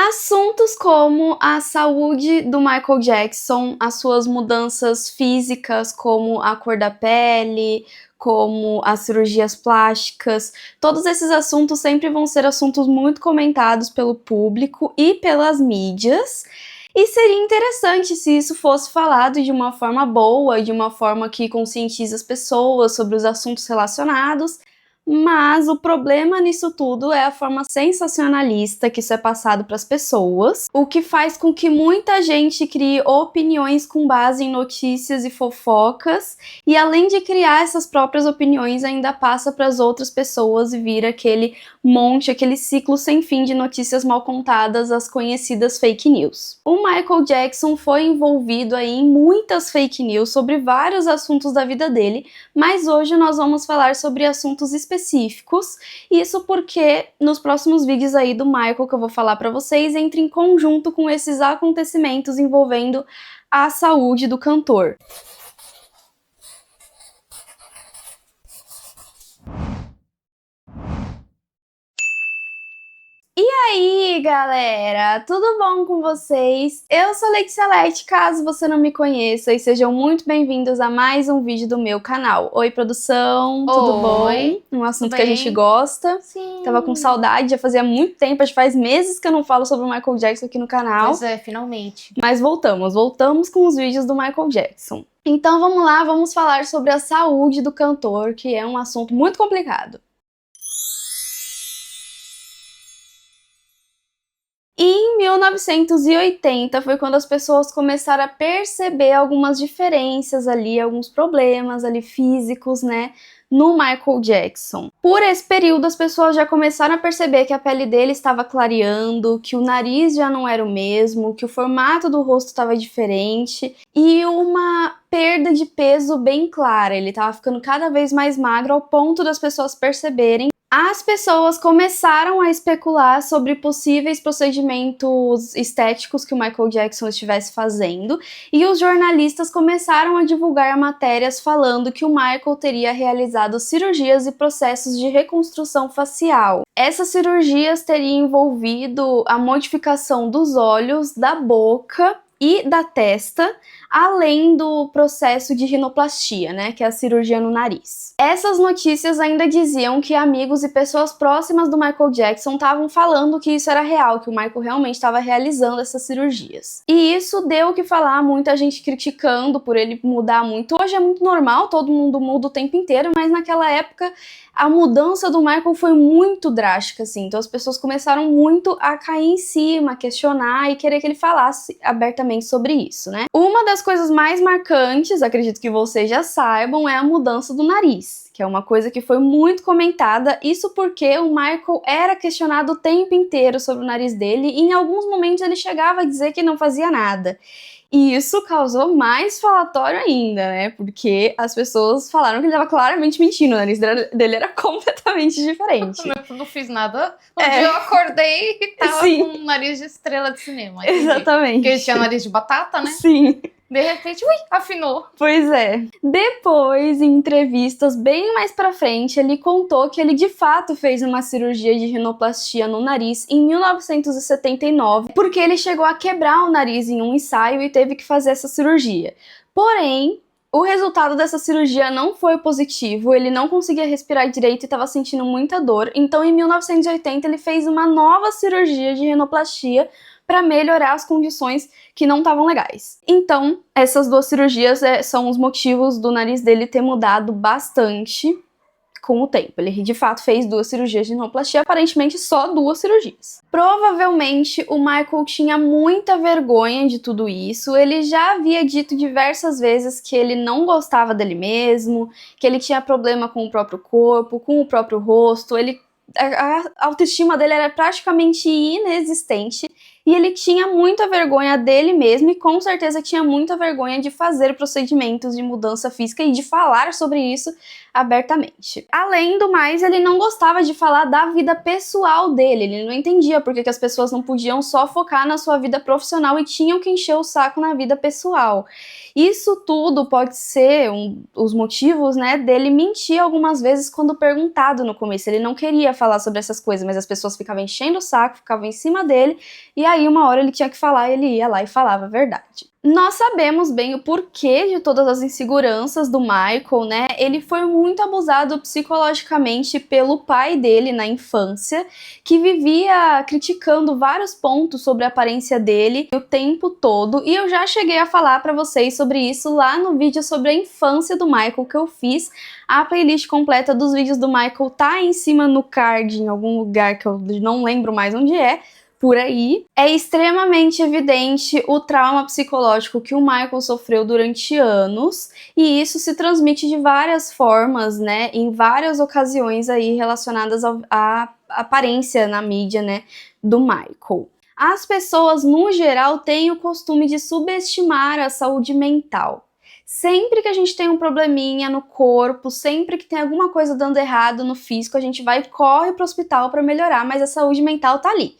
Assuntos como a saúde do Michael Jackson, as suas mudanças físicas, como a cor da pele, como as cirurgias plásticas, todos esses assuntos sempre vão ser assuntos muito comentados pelo público e pelas mídias. E seria interessante se isso fosse falado de uma forma boa, de uma forma que conscientiza as pessoas sobre os assuntos relacionados. Mas o problema nisso tudo é a forma sensacionalista que isso é passado para as pessoas, o que faz com que muita gente crie opiniões com base em notícias e fofocas, e além de criar essas próprias opiniões, ainda passa para as outras pessoas e vira aquele monte, aquele ciclo sem fim de notícias mal contadas, as conhecidas fake news. O Michael Jackson foi envolvido aí em muitas fake news sobre vários assuntos da vida dele, mas hoje nós vamos falar sobre assuntos específicos. Isso porque nos próximos vídeos aí do Michael que eu vou falar pra vocês entra em conjunto com esses acontecimentos envolvendo a saúde do cantor. E aí, galera, tudo bom com vocês? Eu sou Letícia Lete, caso você não me conheça, e sejam muito bem-vindos a mais um vídeo do meu canal. Oi, produção, tudo bom? Um assunto que a gente gosta. Sim. Tava com saudade, já fazia muito tempo, acho que faz meses que eu não falo sobre o Michael Jackson aqui no canal. Pois é, finalmente. Mas voltamos com os vídeos do Michael Jackson. Então vamos lá, vamos falar sobre a saúde do cantor, que é um assunto muito complicado. E em 1980 foi quando as pessoas começaram a perceber algumas diferenças ali, alguns problemas ali físicos, né, no Michael Jackson. Por esse período, as pessoas já começaram a perceber que a pele dele estava clareando, que o nariz já não era o mesmo, que o formato do rosto estava diferente e uma perda de peso bem clara. Ele estava ficando cada vez mais magro ao ponto das pessoas perceberem. As pessoas começaram a especular sobre possíveis procedimentos estéticos que o Michael Jackson estivesse fazendo, e os jornalistas começaram a divulgar matérias falando que o Michael teria realizado cirurgias e processos de reconstrução facial. Essas cirurgias teriam envolvido a modificação dos olhos, da boca e da testa, além do processo de rinoplastia, né, que é a cirurgia no nariz. Essas notícias ainda diziam que amigos e pessoas próximas do Michael Jackson estavam falando que isso era real, que o Michael realmente estava realizando essas cirurgias. E isso deu o que falar, muita gente criticando por ele mudar muito. Hoje é muito normal, todo mundo muda o tempo inteiro, mas naquela época a mudança do Michael foi muito drástica, assim, então as pessoas começaram muito a cair em cima, a questionar e querer que ele falasse abertamente sobre isso, né? Uma das coisas mais marcantes, acredito que vocês já saibam, é a mudança do nariz, que é uma coisa que foi muito comentada, isso porque o Michael era questionado o tempo inteiro sobre o nariz dele e em alguns momentos ele chegava a dizer que não fazia nada. E isso causou mais falatório ainda, né? Porque as pessoas falaram que ele estava claramente mentindo, o nariz dele era completamente diferente. Eu não fiz nada. Um dia eu acordei e tava com um nariz de estrela de cinema. Exatamente. Porque ele tinha nariz de batata, né? Sim. De repente, ui, afinou. Pois é. Depois, em entrevistas bem mais pra frente, ele contou que ele de fato fez uma cirurgia de rinoplastia no nariz em 1979, porque ele chegou a quebrar o nariz em um ensaio e teve que fazer essa cirurgia. Porém, o resultado dessa cirurgia não foi positivo, ele não conseguia respirar direito e estava sentindo muita dor, então em 1980 ele fez uma nova cirurgia de rinoplastia para melhorar as condições que não estavam legais. Então, essas duas cirurgias são os motivos do nariz dele ter mudado bastante com o tempo. Ele, de fato, fez duas cirurgias de rinoplastia, aparentemente só duas cirurgias. Provavelmente, o Michael tinha muita vergonha de tudo isso. Ele já havia dito diversas vezes que ele não gostava dele mesmo, que ele tinha problema com o próprio corpo, com o próprio rosto. A autoestima dele era praticamente inexistente e ele tinha muita vergonha dele mesmo e com certeza tinha muita vergonha de fazer procedimentos de mudança física e de falar sobre isso abertamente. Além do mais, ele não gostava de falar da vida pessoal dele, ele não entendia porque que as pessoas não podiam só focar na sua vida profissional e tinham que encher o saco na vida pessoal. Isso tudo pode ser os motivos, né, dele mentir algumas vezes quando perguntado no começo. Ele não queria falar sobre essas coisas, mas as pessoas ficavam enchendo o saco, ficavam em cima dele, e aí aí uma hora ele tinha que falar, ele ia lá e falava a verdade. Nós sabemos bem o porquê de todas as inseguranças do Michael, né? Ele foi muito abusado psicologicamente pelo pai dele na infância, que vivia criticando vários pontos sobre a aparência dele o tempo todo, e eu já cheguei a falar pra vocês sobre isso lá no vídeo sobre a infância do Michael que eu fiz. A playlist completa dos vídeos do Michael tá em cima no card, em algum lugar que eu não lembro mais onde é, por aí. É extremamente evidente o trauma psicológico que o Michael sofreu durante anos, e isso se transmite de várias formas, né, em várias ocasiões aí relacionadas à aparência na mídia, né, do Michael. As pessoas, no geral, têm o costume de subestimar a saúde mental. Sempre que a gente tem um probleminha no corpo, sempre que tem alguma coisa dando errado no físico, a gente vai e corre pro hospital para melhorar, mas a saúde mental tá ali.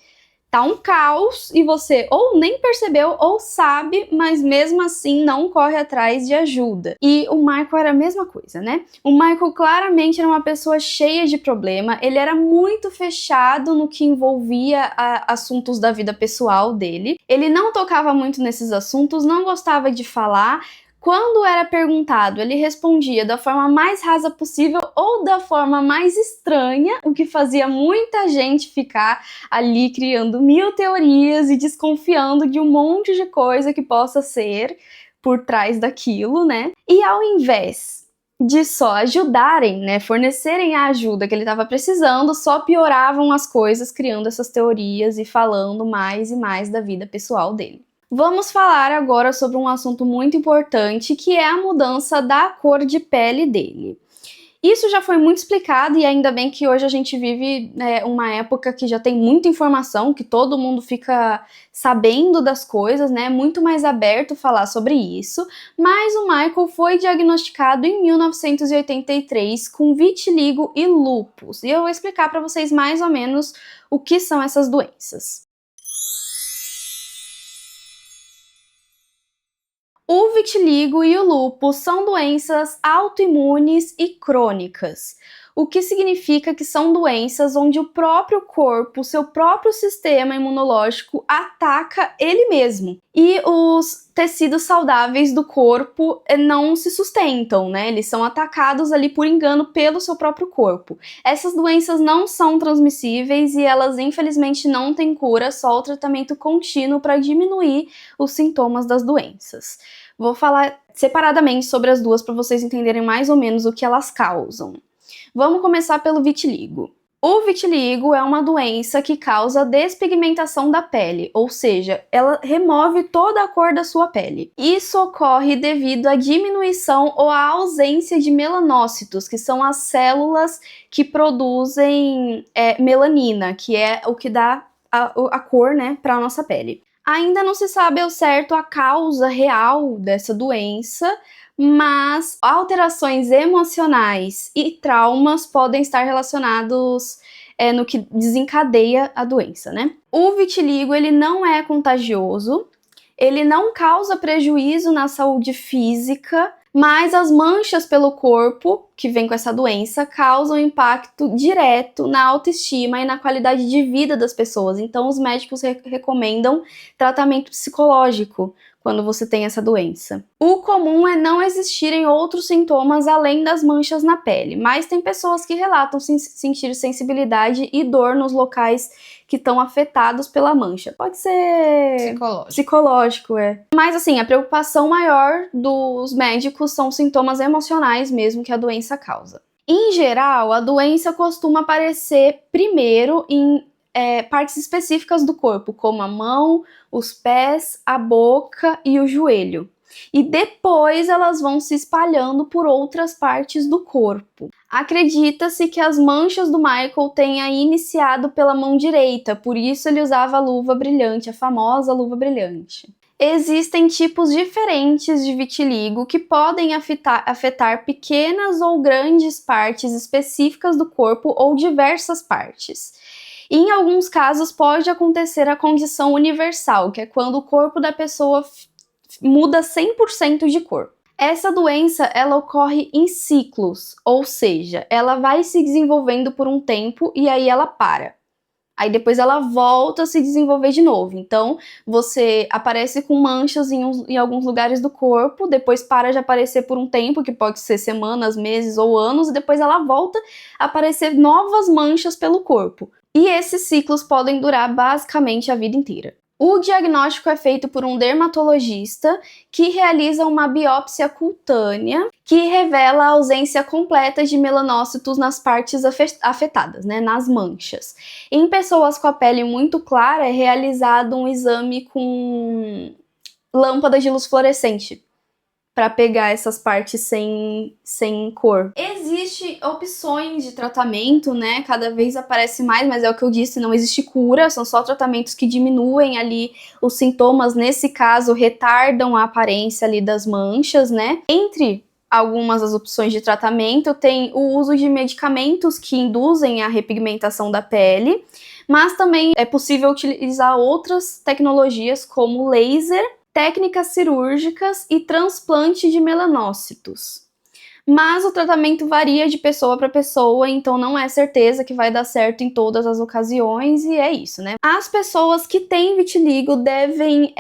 Tá um caos e você ou nem percebeu ou sabe, mas mesmo assim não corre atrás de ajuda. E o Michael era a mesma coisa, né? O Michael claramente era uma pessoa cheia de problema, ele era muito fechado no que envolvia assuntos da vida pessoal dele. Ele não tocava muito nesses assuntos, não gostava de falar. Quando era perguntado, ele respondia da forma mais rasa possível ou da forma mais estranha, o que fazia muita gente ficar ali criando mil teorias e desconfiando de um monte de coisa que possa ser por trás daquilo, né? E ao invés de só ajudarem, né, fornecerem a ajuda que ele estava precisando, só pioravam as coisas criando essas teorias e falando mais e mais da vida pessoal dele. Vamos falar agora sobre um assunto muito importante, que é a mudança da cor de pele dele. Isso já foi muito explicado e ainda bem que hoje a gente vive uma época que já tem muita informação, que todo mundo fica sabendo das coisas, né? Muito mais aberto falar sobre isso. Mas o Michael foi diagnosticado em 1983 com vitiligo e lúpus. E eu vou explicar para vocês mais ou menos o que são essas doenças. O vitiligo e o lúpus são doenças autoimunes e crônicas, o que significa que são doenças onde o próprio corpo, o seu próprio sistema imunológico ataca ele mesmo. E os tecidos saudáveis do corpo não se sustentam, né? Eles são atacados ali por engano pelo seu próprio corpo. Essas doenças não são transmissíveis e elas infelizmente não têm cura, só o tratamento contínuo para diminuir os sintomas das doenças. Vou falar separadamente sobre as duas para vocês entenderem mais ou menos o que elas causam. Vamos começar pelo vitiligo. O vitiligo é uma doença que causa despigmentação da pele, ou seja, ela remove toda a cor da sua pele. Isso ocorre devido à diminuição ou à ausência de melanócitos, que são as células que produzem melanina, que é o que dá a cor, né, para a nossa pele. Ainda não se sabe ao certo a causa real dessa doença, mas alterações emocionais e traumas podem estar relacionados no que desencadeia a doença, né? O vitiligo, ele não é contagioso, ele não causa prejuízo na saúde física, mas as manchas pelo corpo que vem com essa doença causam impacto direto na autoestima e na qualidade de vida das pessoas. Então, os médicos recomendam tratamento psicológico quando você tem essa doença. O comum é não existirem outros sintomas além das manchas na pele, mas tem pessoas que relatam sentir sensibilidade e dor nos locais que estão afetados pela mancha. Pode ser psicológico, Mas assim, a preocupação maior dos médicos são sintomas emocionais mesmo que a doença causa. Em geral, a doença costuma aparecer primeiro em partes específicas do corpo, como a mão, os pés, a boca e o joelho. E depois elas vão se espalhando por outras partes do corpo. Acredita-se que as manchas do Michael tenham iniciado pela mão direita, por isso ele usava a luva brilhante, a famosa luva brilhante. Existem tipos diferentes de vitiligo que podem afetar pequenas ou grandes partes específicas do corpo ou diversas partes. E em alguns casos pode acontecer a condição universal, que é quando o corpo da pessoa muda 100% de cor. Essa doença, ela ocorre em ciclos, ou seja, ela vai se desenvolvendo por um tempo e aí ela para. Aí depois ela volta a se desenvolver de novo. Então, você aparece com manchas em alguns lugares do corpo, depois para de aparecer por um tempo, que pode ser semanas, meses ou anos, e depois ela volta a aparecer novas manchas pelo corpo. E esses ciclos podem durar basicamente a vida inteira. O diagnóstico é feito por um dermatologista que realiza uma biópsia cutânea que revela a ausência completa de melanócitos nas partes afetadas, né, nas manchas. Em pessoas com a pele muito clara, é realizado um exame com lâmpada de luz fluorescente para pegar essas partes sem cor. Existem opções de tratamento, né? Cada vez aparece mais, mas é o que eu disse, não existe cura, são só tratamentos que diminuem ali os sintomas, nesse caso, retardam a aparência ali das manchas, né? Entre algumas das opções de tratamento, tem o uso de medicamentos que induzem a repigmentação da pele, mas também é possível utilizar outras tecnologias como laser, técnicas cirúrgicas e transplante de melanócitos. Mas o tratamento varia de pessoa para pessoa, então não é certeza que vai dar certo em todas as ocasiões, e é isso, né? As pessoas que têm vitiligo devem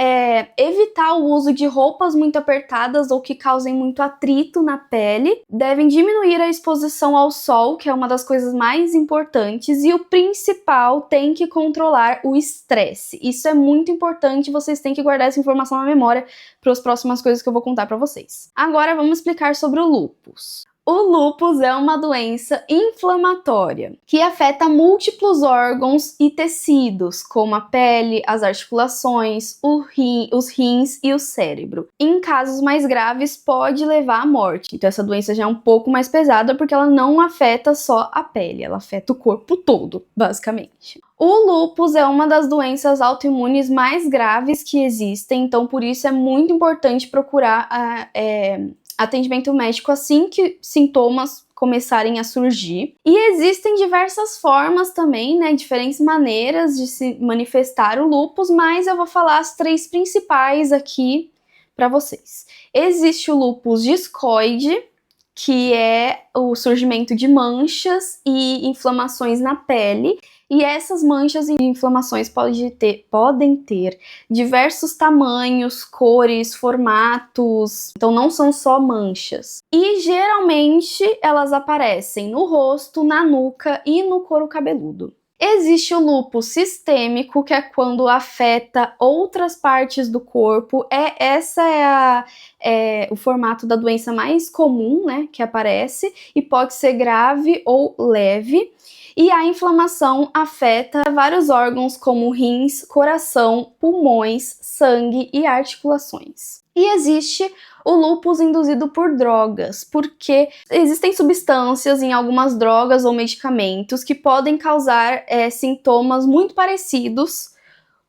evitar o uso de roupas muito apertadas ou que causem muito atrito na pele, devem diminuir a exposição ao sol, que é uma das coisas mais importantes, e o principal, tem que controlar o estresse. Isso é muito importante, vocês têm que guardar essa informação na memória para as próximas coisas que eu vou contar para vocês. Agora vamos explicar sobre o lúpus. O lúpus é uma doença inflamatória que afeta múltiplos órgãos e tecidos, como a pele, as articulações, os rins e o cérebro. Em casos mais graves, pode levar à morte. Então essa doença já é um pouco mais pesada porque ela não afeta só a pele, ela afeta o corpo todo, basicamente. O lúpus é uma das doenças autoimunes mais graves que existem, então por isso é muito importante procurar atendimento médico assim que sintomas começarem a surgir. E existem diversas formas também, né, diferentes maneiras de se manifestar o lúpus, mas eu vou falar as 3 principais aqui para vocês. Existe o lúpus discoide, que é o surgimento de manchas e inflamações na pele. E essas manchas e inflamações podem ter diversos tamanhos, cores, formatos, então não são só manchas. E geralmente elas aparecem no rosto, na nuca e no couro cabeludo. Existe o lúpus sistêmico, que é quando afeta outras partes do corpo. Essa é o formato da doença mais comum, né, que aparece, e pode ser grave ou leve. E a inflamação afeta vários órgãos como rins, coração, pulmões, sangue e articulações. E existe o lúpus induzido por drogas, porque existem substâncias em algumas drogas ou medicamentos que podem causar sintomas muito parecidos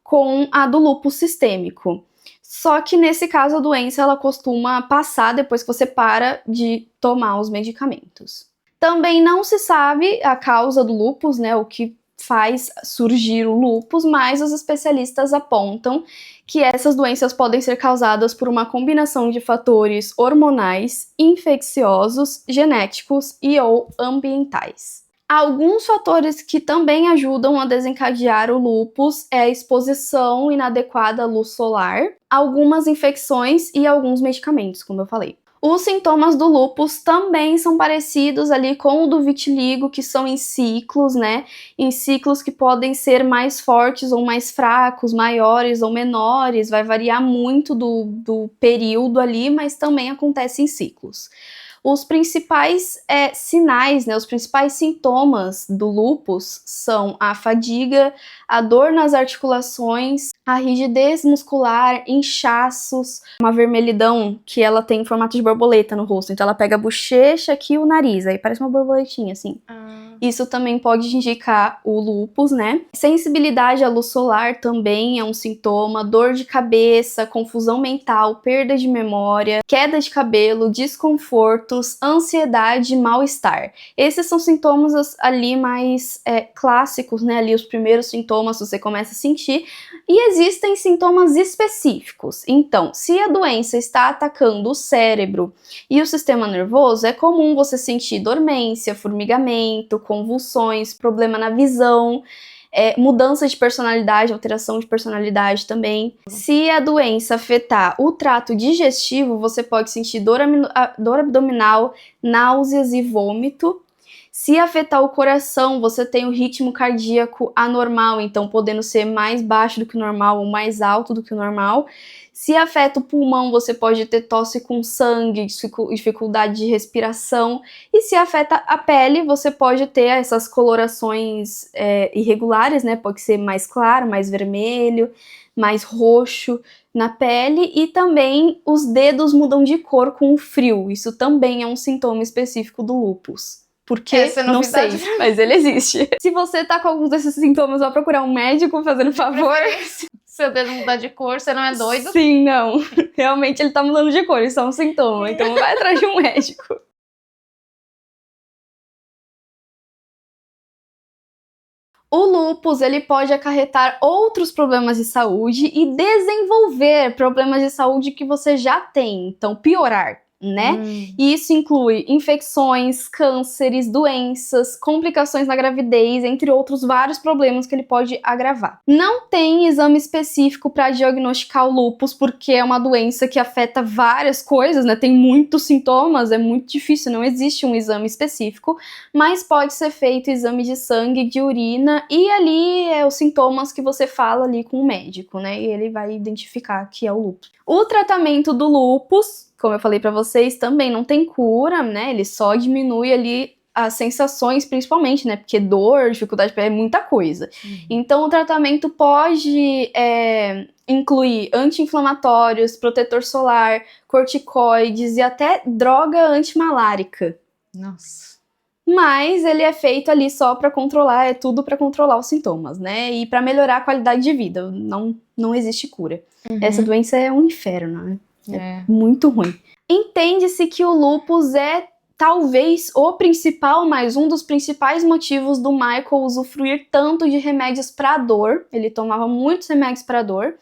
com a do lúpus sistêmico. Só que nesse caso a doença ela costuma passar depois que você para de tomar os medicamentos. Também não se sabe a causa do lúpus, né, o que faz surgir o lúpus, mas os especialistas apontam que essas doenças podem ser causadas por uma combinação de fatores hormonais, infecciosos, genéticos e ou ambientais. Alguns fatores que também ajudam a desencadear o lúpus é a exposição inadequada à luz solar, algumas infecções e alguns medicamentos, como eu falei. Os sintomas do lúpus também são parecidos ali com o do vitiligo, que são em ciclos, né? Em ciclos que podem ser mais fortes ou mais fracos, maiores ou menores, vai variar muito do período ali, mas também acontece em ciclos. Os principais sinais, né, os principais sintomas do lúpus são a fadiga, a dor nas articulações, a rigidez muscular, inchaços, uma vermelhidão que ela tem em formato de borboleta no rosto. Então ela pega a bochecha aqui e o nariz, aí parece uma borboletinha assim. Isso também pode indicar o lúpus, né? Sensibilidade à luz solar também é um sintoma, dor de cabeça, confusão mental, perda de memória, queda de cabelo, desconfortos, ansiedade e mal-estar. Esses são sintomas ali mais clássicos, né? Ali os primeiros sintomas você começa a sentir. E existem sintomas específicos. Então, se a doença está atacando o cérebro e o sistema nervoso, é comum você sentir dormência, formigamento, convulsões, problema na visão. mudança de personalidade, alteração de personalidade também. Se a doença afetar o trato digestivo, você pode sentir dor abdominal, náuseas e vômito. Se afetar o coração, você tem o ritmo cardíaco anormal, então podendo ser mais baixo do que o normal ou mais alto do que o normal. Se afeta o pulmão, você pode ter tosse com sangue, dificuldade de respiração. E se afeta a pele, você pode ter essas colorações irregulares, né? Pode ser mais claro, mais vermelho, mais roxo na pele. E também os dedos mudam de cor com o frio. Isso também é um sintoma específico do lúpus. Por quê? Não sei, mas ele existe. Se você tá com alguns desses sintomas, vá procurar um médico, fazendo favor. Seu dedo mudar de cor, você não é doido? Sim, não. Realmente ele tá mudando de cor, isso é um sintoma. Então vai atrás de um médico. O lúpus, ele pode acarretar outros problemas de saúde e desenvolver problemas de saúde que você já tem. Então, piorar, né? E isso inclui infecções, cânceres, doenças, complicações na gravidez, entre outros vários problemas que ele pode agravar. Não tem exame específico para diagnosticar o lúpus, porque é uma doença que afeta várias coisas, né? Tem muitos sintomas, é muito difícil, não existe um exame específico, mas pode ser feito exame de sangue, de urina, e ali os sintomas que você fala ali com o médico, né? E ele vai identificar que é o lúpus. O tratamento do lúpus, como eu falei pra vocês, também não tem cura, né? Ele só diminui ali as sensações, principalmente, né? Porque dor, dificuldade é muita coisa. Então, o tratamento pode incluir anti-inflamatórios, protetor solar, corticoides e até droga antimalárica. Nossa. Mas ele é feito ali só pra controlar, é tudo pra controlar os sintomas, né? E pra melhorar a qualidade de vida. Não existe cura. Essa doença é um inferno, né? É muito ruim. Entende-se que o lúpus é talvez o principal, mas um dos principais motivos do Michael usufruir tanto de remédios para dor. Ele tomava muitos remédios para dor.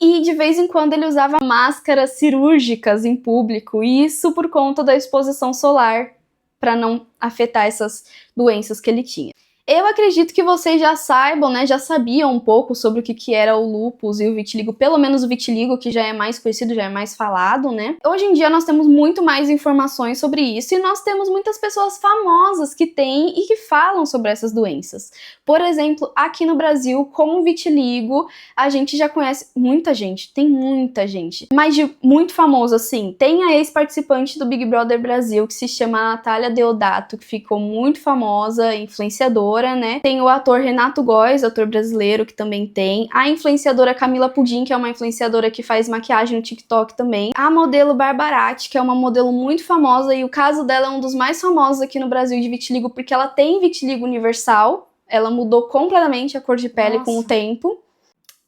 E de vez em quando ele usava máscaras cirúrgicas em público. E isso por conta da exposição solar, para não afetar essas doenças que ele tinha. Eu acredito que vocês já saibam, né, já sabiam um pouco sobre o que era o lúpus e o vitiligo, pelo menos o vitiligo, que já é mais conhecido, já é mais falado, né? Hoje em dia nós temos muito mais informações sobre isso e nós temos muitas pessoas famosas que têm e que falam sobre essas doenças. Por exemplo, aqui no Brasil, com o vitiligo, a gente já conhece muita gente, tem muita gente. Mas de muito famoso, assim, tem a ex-participante do Big Brother Brasil, que se chama Natália Deodato, que ficou muito famosa, influenciadora, né? Tem o ator Renato Góes, ator brasileiro, que também tem. A influenciadora Camila Pudim, que é uma influenciadora que faz maquiagem no TikTok também. A modelo Barbarati, que é uma modelo muito famosa, e o caso dela é um dos mais famosos aqui no Brasil de vitiligo, porque ela tem vitiligo universal. Ela mudou completamente a cor de pele com o tempo.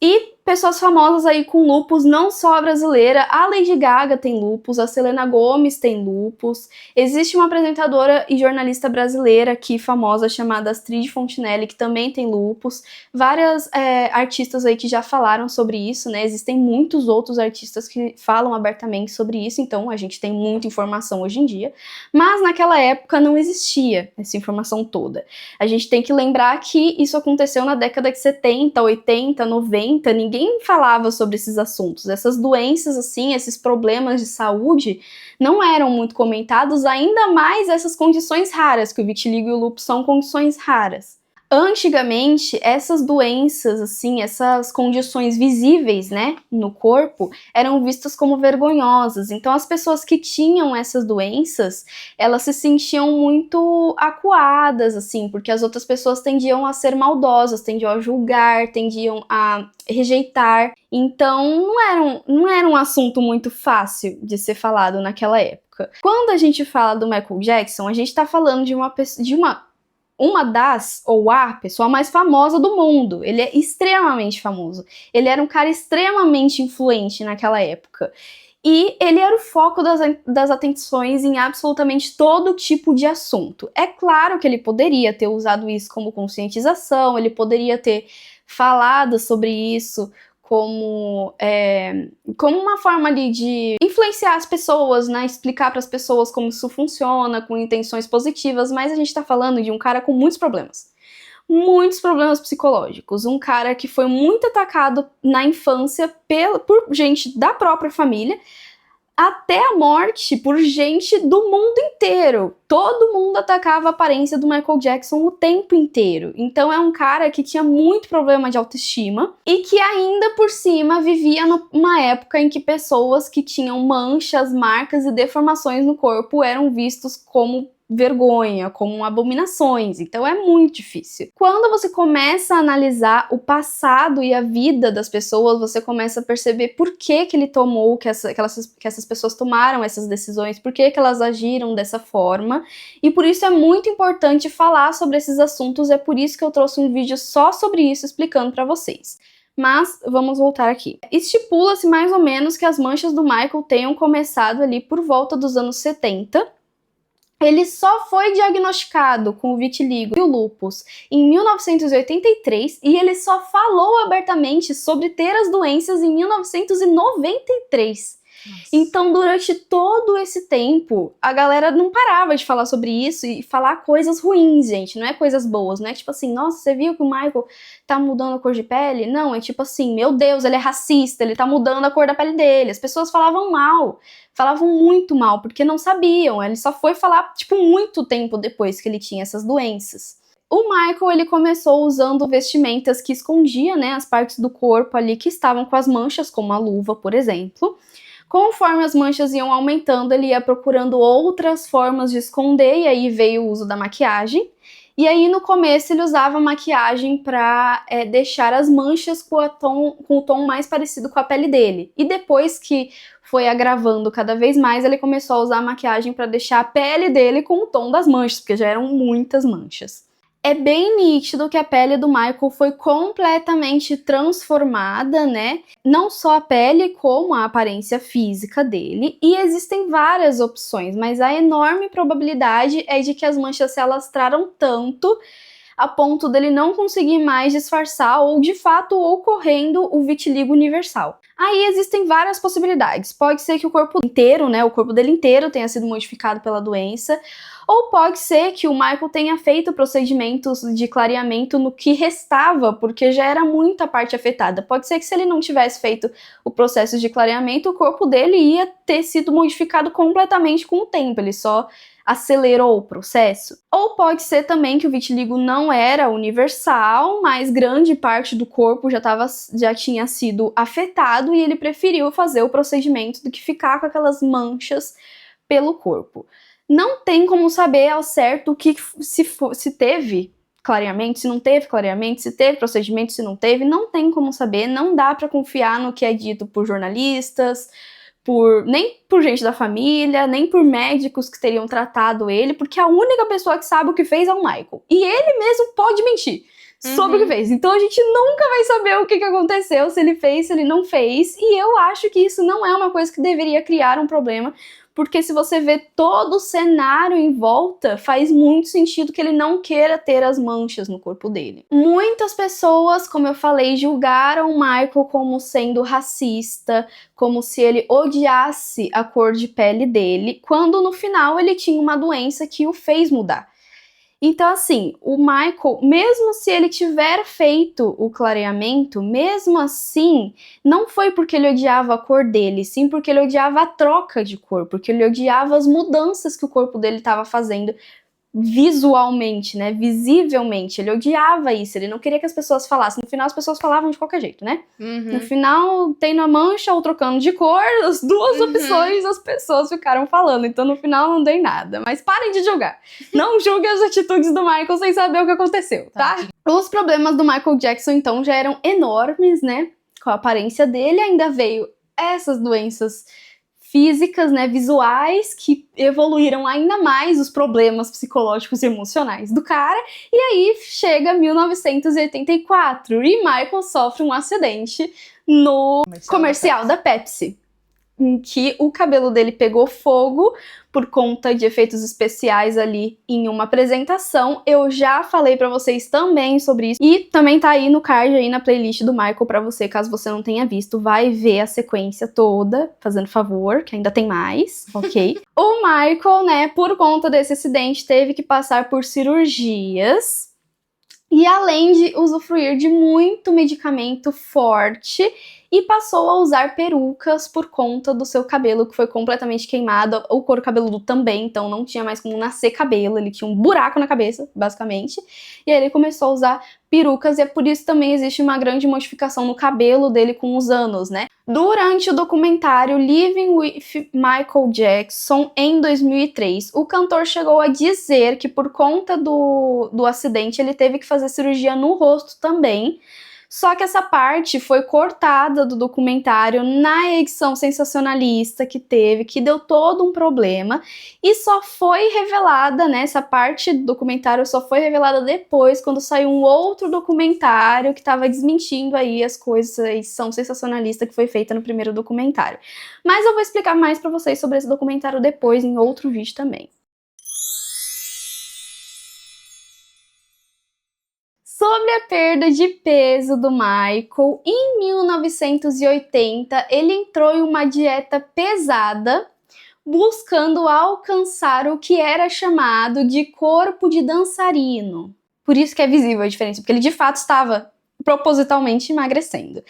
E pessoas famosas aí com lúpus, não só a brasileira, a Lady Gaga tem lúpus, a Selena Gomez tem lúpus, existe uma apresentadora e jornalista brasileira aqui famosa chamada Astrid Fontinelli, que também tem lúpus, várias artistas aí que já falaram sobre isso, né, existem muitos outros artistas que falam abertamente sobre isso, então a gente tem muita informação hoje em dia, mas naquela época não existia essa informação toda. A gente tem que lembrar que isso aconteceu na década de 70, 80, 90, ninguém falava sobre esses assuntos. Essas doenças, assim, esses problemas de saúde não eram muito comentados, ainda mais essas condições raras, que o vitiligo e o lúpus são condições raras. Antigamente, essas doenças, assim, essas condições visíveis, né, no corpo, eram vistas como vergonhosas. Então, as pessoas que tinham essas doenças, elas se sentiam muito acuadas, assim, porque as outras pessoas tendiam a ser maldosas, tendiam a julgar, tendiam a rejeitar. Então, não era um assunto muito fácil de ser falado naquela época. Quando a gente fala do Michael Jackson, a gente tá falando de uma das, ou a pessoa mais famosa do mundo. Ele é extremamente famoso. Ele era um cara extremamente influente naquela época. E ele era o foco das atenções em absolutamente todo tipo de assunto. É claro que ele poderia ter usado isso como conscientização, ele poderia ter falado sobre isso como uma forma de influenciar as pessoas, né? Explicar para as pessoas como isso funciona, com intenções positivas, mas a gente tá falando de um cara com muitos problemas. muitos problemas psicológicos. Um cara que foi muito atacado na infância por gente da própria família, até a morte por gente do mundo inteiro. Todo mundo atacava a aparência do Michael Jackson o tempo inteiro. Então é um cara que tinha muito problema de autoestima e que ainda por cima vivia numa época em que pessoas que tinham manchas, marcas e deformações no corpo eram vistos como vergonha, como abominações. Então é muito difícil. Quando você começa a analisar o passado e a vida das pessoas, você começa a perceber por que ele tomou, que essas pessoas tomaram essas decisões, por que elas agiram dessa forma. E por isso é muito importante falar sobre esses assuntos, é por isso que eu trouxe um vídeo só sobre isso, explicando para vocês. Mas vamos voltar aqui. Estipula-se mais ou menos que as manchas do Michael tenham começado ali por volta dos anos 70. Ele só foi diagnosticado com o vitiligo e o lúpus em 1983 e ele só falou abertamente sobre ter as doenças em 1993. Nossa. Então, durante todo esse tempo, a galera não parava de falar sobre isso e falar coisas ruins, gente. Não é coisas boas, não é tipo assim, nossa, você viu que o Michael tá mudando a cor de pele? Não, é tipo assim, meu Deus, ele é racista, ele tá mudando a cor da pele dele. As pessoas falavam mal, falavam muito mal, porque não sabiam. Ele só foi falar, tipo, muito tempo depois que ele tinha essas doenças. O Michael, ele começou usando vestimentas que escondiam, né, as partes do corpo ali que estavam com as manchas, como a luva, por exemplo. Conforme as manchas iam aumentando, ele ia procurando outras formas de esconder, e aí veio o uso da maquiagem. E aí, no começo, ele usava maquiagem para deixar as manchas com o tom mais parecido com a pele dele. E depois que foi agravando cada vez mais, ele começou a usar a maquiagem para deixar a pele dele com o tom das manchas, porque já eram muitas manchas. É bem nítido que a pele do Michael foi completamente transformada, né? Não só a pele, como a aparência física dele. E existem várias opções, mas a enorme probabilidade é de que as manchas se alastraram tanto a ponto dele não conseguir mais disfarçar ou, de fato, ocorrendo o vitiligo universal. Aí existem várias possibilidades. Pode ser que o corpo inteiro, né, o corpo dele inteiro tenha sido modificado pela doença, ou pode ser que o Michael tenha feito procedimentos de clareamento no que restava, porque já era muita parte afetada. Pode ser que se ele não tivesse feito o processo de clareamento, o corpo dele ia ter sido modificado completamente com o tempo, ele só acelerou o processo. Ou pode ser também que o vitiligo não era universal, mas grande parte do corpo já tinha sido afetado e ele preferiu fazer o procedimento do que ficar com aquelas manchas pelo corpo. Não tem como saber ao certo o que se teve clareamento, se não teve clareamento, se teve procedimento, se não teve, não tem como saber, não dá para confiar no que é dito por jornalistas, nem por gente da família, nem por médicos que teriam tratado ele, porque a única pessoa que sabe o que fez é o Michael. E ele mesmo pode mentir sobre o que fez. Então a gente nunca vai saber o que aconteceu, se ele fez, se ele não fez. E eu acho que isso não é uma coisa que deveria criar um problema, porque se você vê todo o cenário em volta, faz muito sentido que ele não queira ter as manchas no corpo dele. Muitas pessoas, como eu falei, julgaram o Michael como sendo racista, como se ele odiasse a cor de pele dele, quando no final ele tinha uma doença que o fez mudar. Então, assim, o Michael, mesmo se ele tiver feito o clareamento, mesmo assim, não foi porque ele odiava a cor dele, sim porque ele odiava a troca de cor, porque ele odiava as mudanças que o corpo dele estava fazendo visualmente, né, visivelmente. Ele odiava isso, ele não queria que as pessoas falassem. No final, as pessoas falavam de qualquer jeito, né? No final, tem na mancha ou trocando de cor, as duas opções as pessoas ficaram falando. Então, no final, não dei nada. Mas parem de julgar. Não julguem as atitudes do Michael sem saber o que aconteceu, tá? Os problemas do Michael Jackson, então, já eram enormes, né? Com a aparência dele, ainda veio essas doenças físicas, né, visuais, que evoluíram ainda mais os problemas psicológicos e emocionais do cara. E aí chega 1984 e Michael sofre um acidente no comercial da Pepsi, em que o cabelo dele pegou fogo por conta de efeitos especiais ali em uma apresentação. Eu já falei pra vocês também sobre isso. E também tá aí no card, aí na playlist do Michael pra você, caso você não tenha visto. Vai ver a sequência toda, fazendo favor, que ainda tem mais, ok? O Michael, né, por conta desse acidente, teve que passar por cirurgias. e além de usufruir de muito medicamento forte, e passou a usar perucas por conta do seu cabelo que foi completamente queimado, o couro cabeludo também, então não tinha mais como nascer cabelo, ele tinha um buraco na cabeça, basicamente, e aí ele começou a usar perucas, e é por isso também existe uma grande modificação no cabelo dele com os anos, né? Durante o documentário Living with Michael Jackson, em 2003, o cantor chegou a dizer que por conta do acidente ele teve que fazer cirurgia no rosto também, só que essa parte foi cortada do documentário na edição sensacionalista que teve, que deu todo um problema, e só foi revelada, né, essa parte do documentário só foi revelada depois, quando saiu um outro documentário que estava desmentindo aí as coisas, a edição sensacionalista que foi feita no primeiro documentário. Mas eu vou explicar mais pra vocês sobre esse documentário depois, em outro vídeo também. Sobre a perda de peso do Michael, em 1980 ele entrou em uma dieta pesada, buscando alcançar o que era chamado de corpo de dançarino. Por isso que é visível a diferença, porque ele de fato estava propositalmente emagrecendo.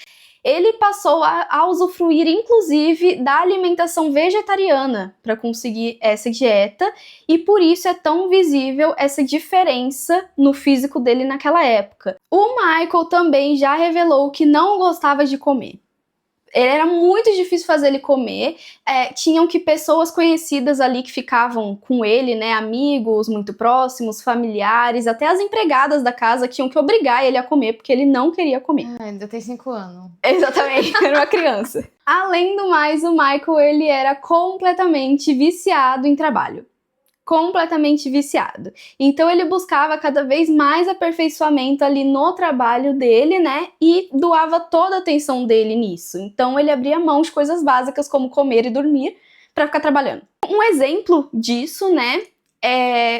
Ele passou a usufruir, inclusive, da alimentação vegetariana para conseguir essa dieta, e por isso é tão visível essa diferença no físico dele naquela época. O Michael também já revelou que não gostava de comer. Era muito difícil fazer ele comer, tinham que pessoas conhecidas ali que ficavam com ele, né, amigos muito próximos, familiares, até as empregadas da casa tinham que obrigar ele a comer, porque ele não queria comer. Ainda tem 5 anos. Exatamente, era uma criança. Além do mais, o Michael, ele era completamente viciado em trabalho. Completamente viciado. Então ele buscava cada vez mais aperfeiçoamento ali no trabalho dele, né? E doava toda a atenção dele nisso. Então ele abria mão de coisas básicas como comer e dormir para ficar trabalhando. Um exemplo disso, né?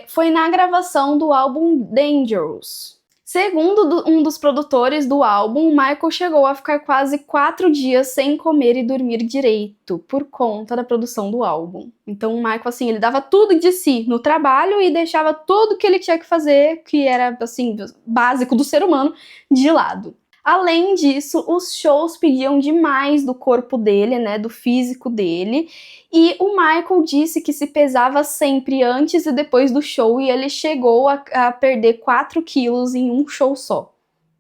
Foi na gravação do álbum Dangerous. Segundo um dos produtores do álbum, Michael chegou a ficar quase 4 dias sem comer e dormir direito, por conta da produção do álbum. Então o Michael, assim, ele dava tudo de si no trabalho e deixava tudo que ele tinha que fazer, que era, assim, básico do ser humano, de lado. Além disso, os shows pediam demais do corpo dele, né, do físico dele, e o Michael disse que se pesava sempre antes e depois do show, e ele chegou a perder 4 quilos em um show só.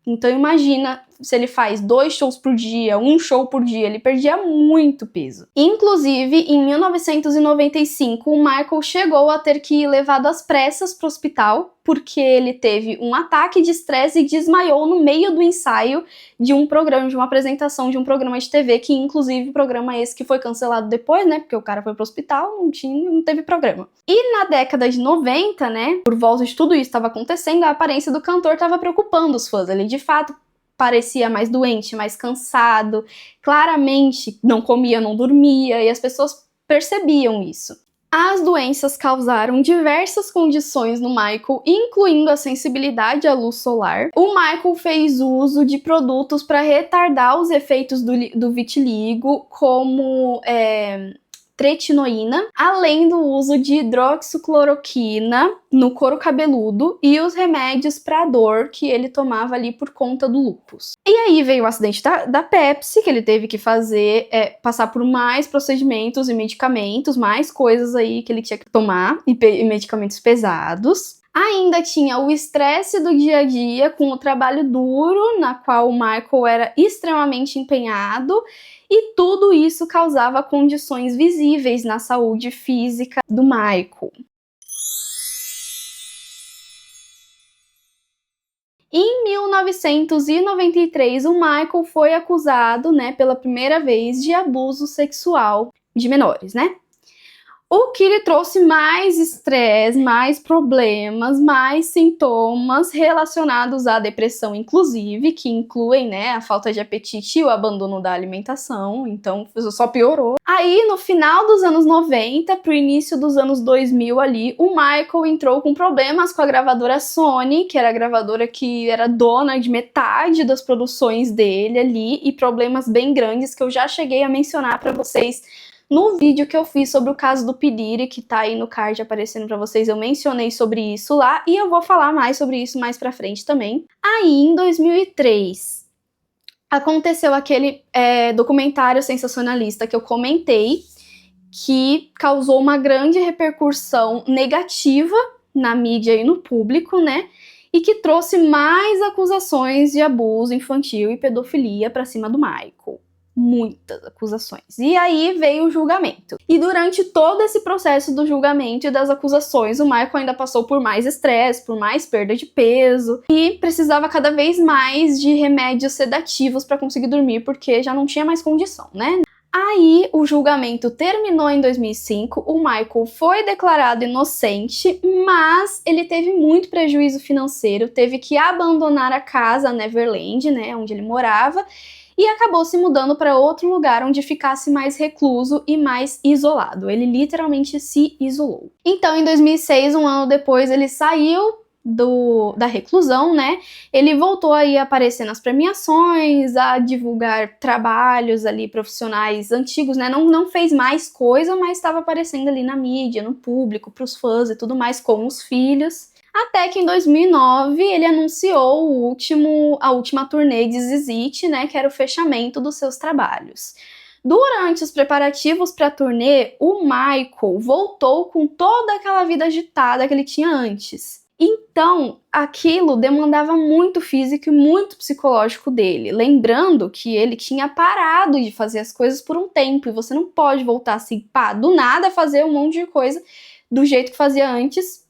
Então imagina se ele faz 2 shows por dia, 1 show por dia, ele perdia muito peso. Inclusive, em 1995, o Michael chegou a ter que ir levado às pressas para o hospital, porque ele teve um ataque de estresse e desmaiou no meio do ensaio de um programa, de uma apresentação de um programa de TV, que inclusive o programa esse que foi cancelado depois, né, porque o cara foi pro hospital, não teve programa. E na década de 90, né, por volta de tudo isso estava acontecendo, a aparência do cantor estava preocupando os fãs. Ele de fato parecia mais doente, mais cansado, claramente não comia, não dormia, e as pessoas percebiam isso. As doenças causaram diversas condições no Michael, incluindo a sensibilidade à luz solar. O Michael fez uso de produtos para retardar os efeitos do vitiligo, como tretinoína, além do uso de hidroxicloroquina no couro cabeludo e os remédios para dor que ele tomava ali por conta do lúpus. E aí veio o acidente da Pepsi, que ele teve que fazer, passar por mais procedimentos e medicamentos, mais coisas aí que ele tinha que tomar, e medicamentos pesados. Ainda tinha o estresse do dia a dia com o trabalho duro, na qual o Michael era extremamente empenhado, e tudo isso causava condições visíveis na saúde física do Michael. Em 1993, o Michael foi acusado, né, pela primeira vez de abuso sexual de menores, né? O que lhe trouxe mais estresse, mais problemas, mais sintomas relacionados à depressão, inclusive, que incluem, né, a falta de apetite e o abandono da alimentação, então só piorou. Aí, no final dos anos 90, pro início dos anos 2000 ali, o Michael entrou com problemas com a gravadora Sony, que era a gravadora que era dona de metade das produções dele ali, e problemas bem grandes que eu já cheguei a mencionar para vocês No vídeo que eu fiz sobre o caso do P. Diddy, que tá aí no card aparecendo pra vocês, eu mencionei sobre isso lá, e eu vou falar mais sobre isso mais pra frente também. Aí, em 2003, aconteceu aquele documentário sensacionalista que eu comentei, que causou uma grande repercussão negativa na mídia e no público, né? E que trouxe mais acusações de abuso infantil e pedofilia pra cima do Michael. Muitas acusações. E aí veio o julgamento. E durante todo esse processo do julgamento e das acusações, o Michael ainda passou por mais estresse, por mais perda de peso e precisava cada vez mais de remédios sedativos para conseguir dormir, porque já não tinha mais condição, né? Aí o julgamento terminou em 2005, o Michael foi declarado inocente, mas ele teve muito prejuízo financeiro, teve que abandonar a casa Neverland, né, onde ele morava, e acabou se mudando para outro lugar onde ficasse mais recluso e mais isolado. Ele literalmente se isolou. Então, em 2006, um ano depois, ele saiu da reclusão, né? Ele voltou aí a aparecer nas premiações, a divulgar trabalhos ali profissionais antigos, né? Não fez mais coisa, mas estava aparecendo ali na mídia, no público, pros fãs e tudo mais, com os filhos. Até que em 2009 ele anunciou a última turnê de This Is It, né? Que era o fechamento dos seus trabalhos. Durante os preparativos para a turnê, o Michael voltou com toda aquela vida agitada que ele tinha antes. Então, aquilo demandava muito físico e muito psicológico dele. Lembrando que ele tinha parado de fazer as coisas por um tempo, e você não pode voltar assim, pá, do nada fazer um monte de coisa do jeito que fazia antes,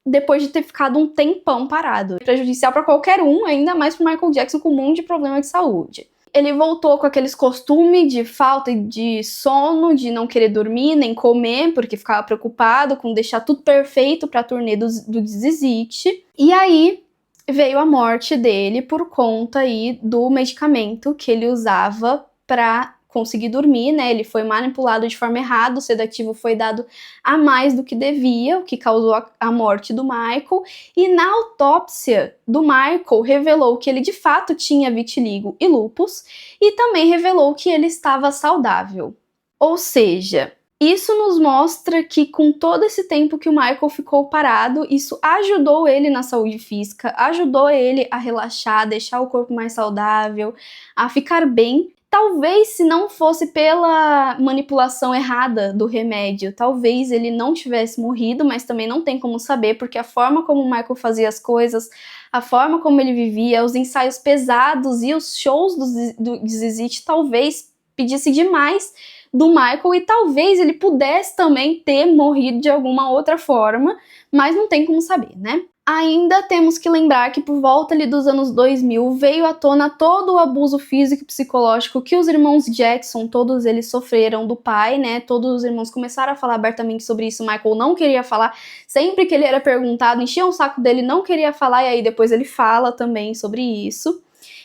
depois de ter ficado um tempão parado. É prejudicial para qualquer um, ainda mais para Michael Jackson com um monte de problema de saúde. Ele voltou com aqueles costumes de falta de sono, de não querer dormir, nem comer, porque ficava preocupado com deixar tudo perfeito pra turnê do This Is It. E aí veio a morte dele por conta aí do medicamento que ele usava pra conseguir dormir, né? Ele foi manipulado de forma errada, o sedativo foi dado a mais do que devia, o que causou a morte do Michael. E na autópsia do Michael revelou que ele de fato tinha vitiligo e lúpus, e também revelou que ele estava saudável. Ou seja, isso nos mostra que com todo esse tempo que o Michael ficou parado, isso ajudou ele na saúde física, ajudou ele a relaxar, a deixar o corpo mais saudável, a ficar bem. Talvez se não fosse pela manipulação errada do remédio, talvez ele não tivesse morrido, mas também não tem como saber, porque a forma como o Michael fazia as coisas, a forma como ele vivia, os ensaios pesados e os shows do This Is It talvez pedisse demais do Michael, e talvez ele pudesse também ter morrido de alguma outra forma, mas não tem como saber, né? Ainda temos que lembrar que por volta ali dos anos 2000 veio à tona todo o abuso físico e psicológico que os irmãos Jackson, todos eles sofreram do pai, né? Todos os irmãos começaram a falar abertamente sobre isso, o Michael não queria falar, sempre que ele era perguntado, enchia o saco dele, não queria falar, e aí depois ele fala também sobre isso.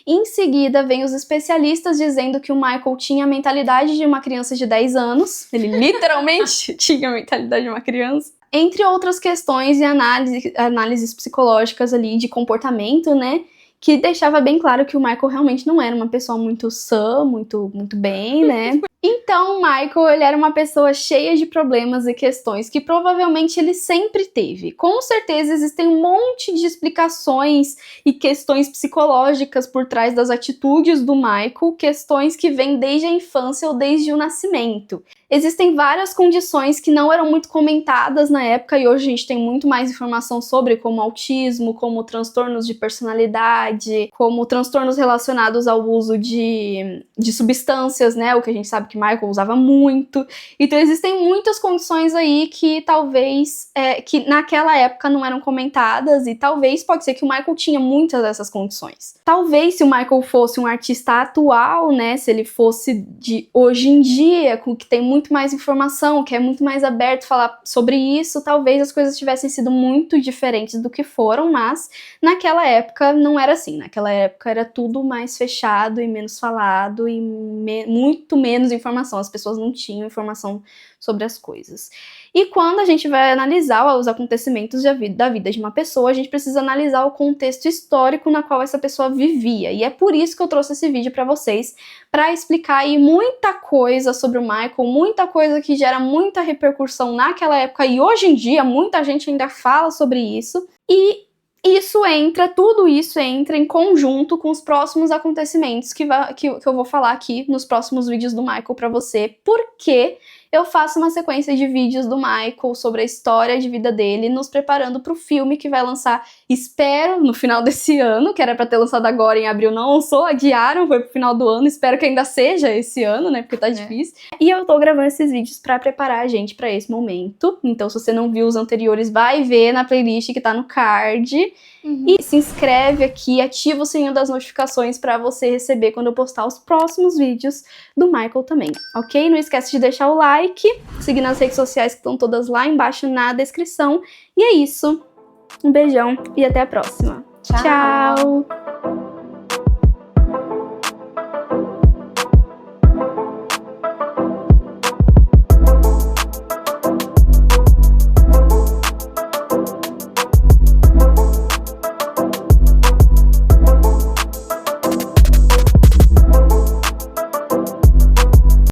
Em seguida, vem os especialistas dizendo que o Michael tinha a mentalidade de uma criança de 10 anos, ele literalmente tinha a mentalidade de uma criança. Entre outras questões e análises psicológicas ali de comportamento, né? Que deixava bem claro que o Michael realmente não era uma pessoa muito sã, muito bem, né? Então, o Michael, ele era uma pessoa cheia de problemas e questões que provavelmente ele sempre teve. Com certeza existem um monte de explicações e questões psicológicas por trás das atitudes do Michael, questões que vêm desde a infância ou desde o nascimento. Existem várias condições que não eram muito comentadas na época e hoje a gente tem muito mais informação sobre, como autismo, como transtornos de personalidade, como transtornos relacionados ao uso de substâncias, né? O que a gente sabe que Michael usava muito. Então existem muitas condições aí que talvez, que naquela época não eram comentadas, e talvez pode ser que o Michael tinha muitas dessas condições. Talvez se o Michael fosse um artista atual, né? Se ele fosse de hoje em dia, com que tem muito mais informação, que é muito mais aberto falar sobre isso, talvez as coisas tivessem sido muito diferentes do que foram, mas naquela época não era assim, naquela época era tudo mais fechado e menos falado e muito menos informação, as pessoas não tinham informação sobre as coisas. E quando a gente vai analisar os acontecimentos da vida de uma pessoa, a gente precisa analisar o contexto histórico na qual essa pessoa vivia, e é por isso que eu trouxe esse vídeo para vocês, para explicar aí muita coisa sobre o Michael, muita coisa que gera muita repercussão naquela época, e hoje em dia muita gente ainda fala sobre isso, e tudo isso entra em conjunto com os próximos acontecimentos que eu vou falar aqui nos próximos vídeos do Michael pra você, porque eu faço uma sequência de vídeos do Michael sobre a história de vida dele, nos preparando pro filme que vai lançar, espero, no final desse ano, que era pra ter lançado agora em abril, não lançou, adiaram, foi pro final do ano, espero que ainda seja esse ano, né, porque tá difícil. E eu tô gravando esses vídeos pra preparar a gente pra esse momento, então se você não viu os anteriores, vai ver na playlist que tá no card. E se inscreve aqui, ativa o sininho das notificações pra você receber quando eu postar os próximos vídeos do Michael também, ok? Não esquece de deixar o like, seguir nas redes sociais que estão todas lá embaixo na descrição. E é isso. Um beijão e até a próxima. Tchau! Tchau.